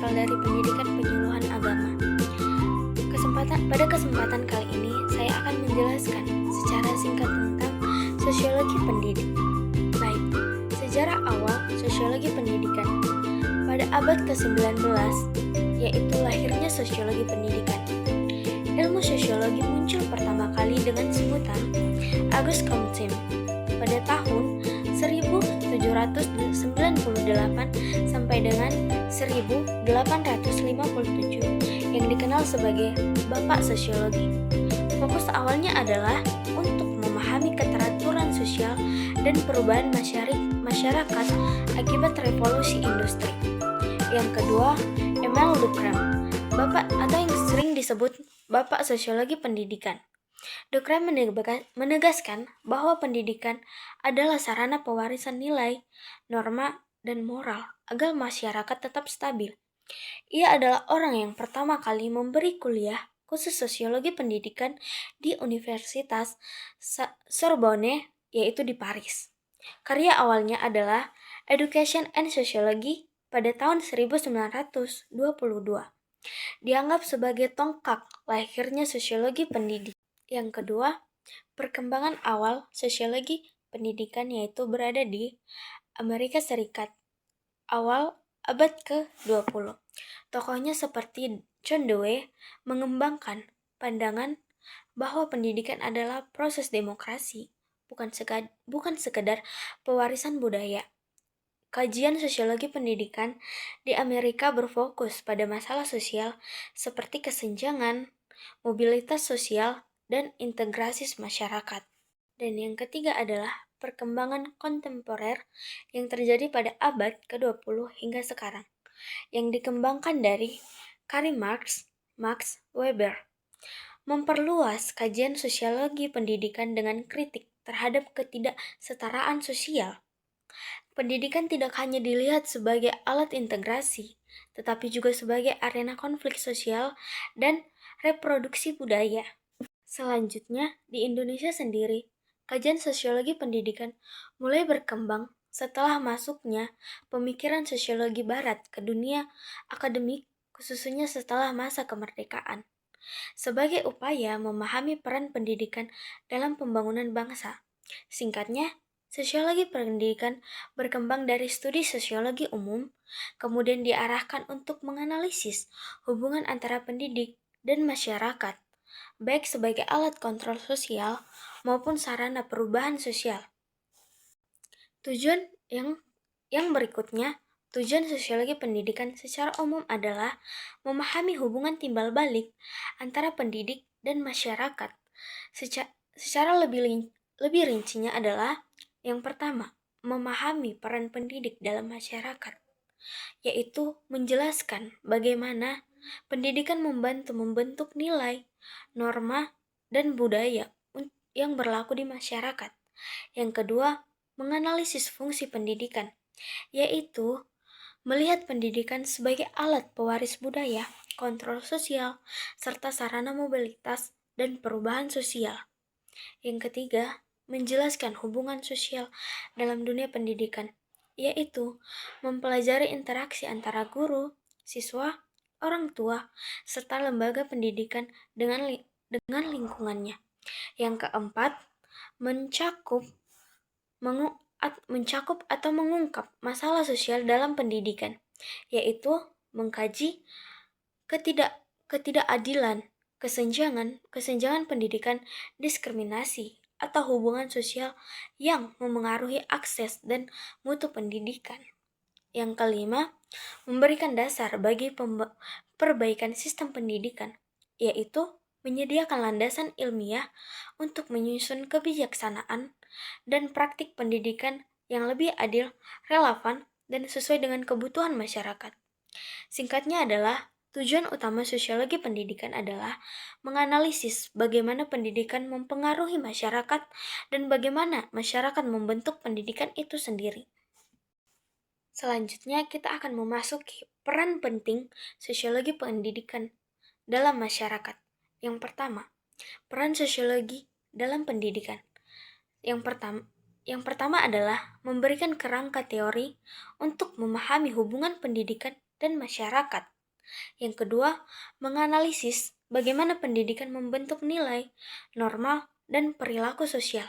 berasal dari pendidikan penyuluhan agama. Pada kesempatan kali ini, saya akan menjelaskan secara singkat tentang sosiologi pendidik. Baik, sejarah awal sosiologi pendidikan. Pada abad ke-19, yaitu lahirnya sosiologi pendidikan. Ilmu sosiologi muncul pertama kali dengan sebutan Auguste Comte pada tahun 1798 sampai dengan 1857 yang dikenal sebagai Bapak Sosiologi. Fokus awalnya adalah untuk memahami keteraturan sosial dan perubahan masyarakat akibat revolusi industri. Yang kedua, Emile Durkheim, Bapak atau yang sering disebut Bapak Sosiologi Pendidikan. Durkheim menegaskan bahwa pendidikan adalah sarana pewarisan nilai, norma, dan moral agar masyarakat tetap stabil. Ia adalah orang yang pertama kali memberi kuliah khusus sosiologi pendidikan di Universitas Sorbonne, yaitu di Paris. Karya awalnya adalah Education and Sociology pada tahun 1922. Dianggap sebagai tonggak lahirnya sosiologi pendidikan. Yang kedua, perkembangan awal sosiologi pendidikan yaitu berada di Amerika Serikat awal abad ke-20. Tokohnya seperti John Dewey mengembangkan pandangan bahwa pendidikan adalah proses demokrasi, bukan sekedar pewarisan budaya. Kajian sosiologi pendidikan di Amerika berfokus pada masalah sosial seperti kesenjangan, mobilitas sosial, dan integrasi masyarakat. Dan yang ketiga adalah perkembangan kontemporer yang terjadi pada abad ke-20 hingga sekarang, yang dikembangkan dari Karl Marx, Max Weber, memperluas kajian sosiologi pendidikan dengan kritik terhadap ketidaksetaraan sosial. Pendidikan tidak hanya dilihat sebagai alat integrasi, tetapi juga sebagai arena konflik sosial dan reproduksi budaya. Selanjutnya, di Indonesia sendiri, kajian sosiologi pendidikan mulai berkembang setelah masuknya pemikiran sosiologi barat ke dunia akademik, khususnya setelah masa kemerdekaan, sebagai upaya memahami peran pendidikan dalam pembangunan bangsa. Singkatnya, sosiologi pendidikan berkembang dari studi sosiologi umum, kemudian diarahkan untuk menganalisis hubungan antara pendidik dan masyarakat, baik sebagai alat kontrol sosial maupun sarana perubahan sosial. Tujuan yang berikutnya, tujuan sosiologi pendidikan secara umum adalah memahami hubungan timbal balik antara pendidik dan masyarakat. Secara lebih rincinya adalah yang pertama, memahami peran pendidik dalam masyarakat, yaitu menjelaskan bagaimana pendidikan membentuk nilai, norma, dan budaya yang berlaku di masyarakat. Yang kedua, menganalisis fungsi pendidikan, yaitu melihat pendidikan sebagai alat pewaris budaya, kontrol sosial, serta sarana mobilitas dan perubahan sosial. Yang ketiga, menjelaskan hubungan sosial dalam dunia pendidikan, yaitu mempelajari interaksi antara guru, siswa, orang tua, serta lembaga pendidikan dengan lingkungannya. Yang keempat, mencakup atau mengungkap masalah sosial dalam pendidikan, yaitu mengkaji ketidakadilan, kesenjangan pendidikan, diskriminasi, atau hubungan sosial yang memengaruhi akses dan mutu pendidikan. Yang kelima, memberikan dasar bagi perbaikan sistem pendidikan, yaitu menyediakan landasan ilmiah untuk menyusun kebijaksanaan dan praktik pendidikan yang lebih adil, relevan, dan sesuai dengan kebutuhan masyarakat. Singkatnya adalah, tujuan utama sosiologi pendidikan adalah menganalisis bagaimana pendidikan mempengaruhi masyarakat dan bagaimana masyarakat membentuk pendidikan itu sendiri. Selanjutnya, kita akan memasuki peran penting sosiologi pendidikan dalam masyarakat. Yang pertama, peran sosiologi dalam pendidikan. Yang pertama adalah memberikan kerangka teori untuk memahami hubungan pendidikan dan masyarakat. Yang kedua, menganalisis bagaimana pendidikan membentuk nilai, normal, dan perilaku sosial.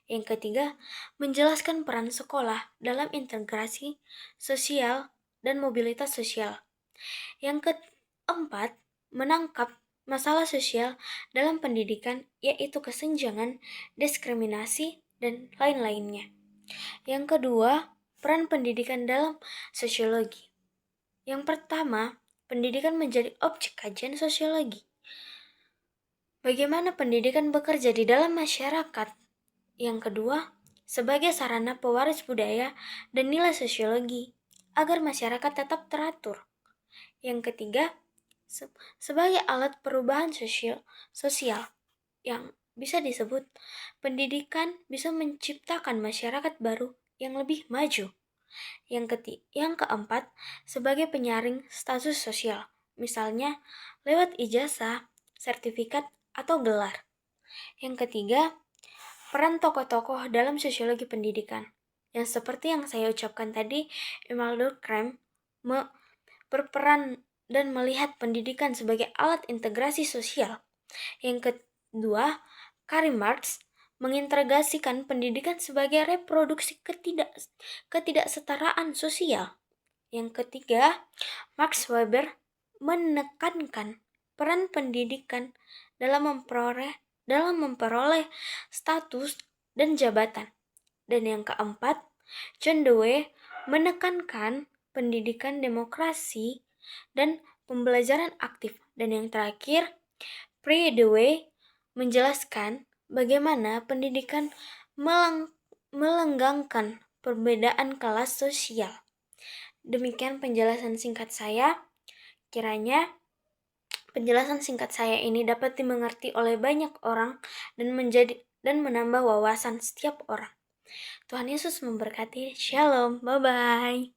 Yang ketiga, menjelaskan peran sekolah dalam integrasi sosial dan mobilitas sosial. Yang keempat, menangkap masalah sosial dalam pendidikan, yaitu kesenjangan, diskriminasi, dan lain-lainnya. Yang kedua, peran pendidikan dalam sosiologi. Yang pertama, pendidikan menjadi objek kajian sosiologi. Bagaimana pendidikan bekerja di dalam masyarakat? Yang kedua, sebagai sarana pewaris budaya dan nilai sosiologi agar masyarakat tetap teratur. Yang ketiga, sebagai alat perubahan sosial yang bisa disebut pendidikan bisa menciptakan masyarakat baru yang lebih maju. Yang keempat, sebagai penyaring status sosial, misalnya lewat ijazah, sertifikat, atau gelar. Yang ketiga, peran tokoh-tokoh dalam sosiologi pendidikan. Yang seperti yang saya ucapkan tadi, Emil Durkheim berperan dan melihat pendidikan sebagai alat integrasi sosial. Yang kedua, Karl Marx mengintegrasikan pendidikan sebagai reproduksi ketidaksetaraan sosial. Yang ketiga, Max Weber menekankan peran pendidikan dalam memperoleh status dan jabatan. Dan yang keempat, John Dewey menekankan pendidikan demokrasi dan pembelajaran aktif. Dan yang terakhir, Pri Dewey menjelaskan bagaimana pendidikan melenggangkan perbedaan kelas sosial. Demikian penjelasan singkat saya. Kiranya penjelasan singkat saya ini dapat dimengerti oleh banyak orang dan menambah wawasan setiap orang. Tuhan Yesus memberkati. Shalom. Bye-bye.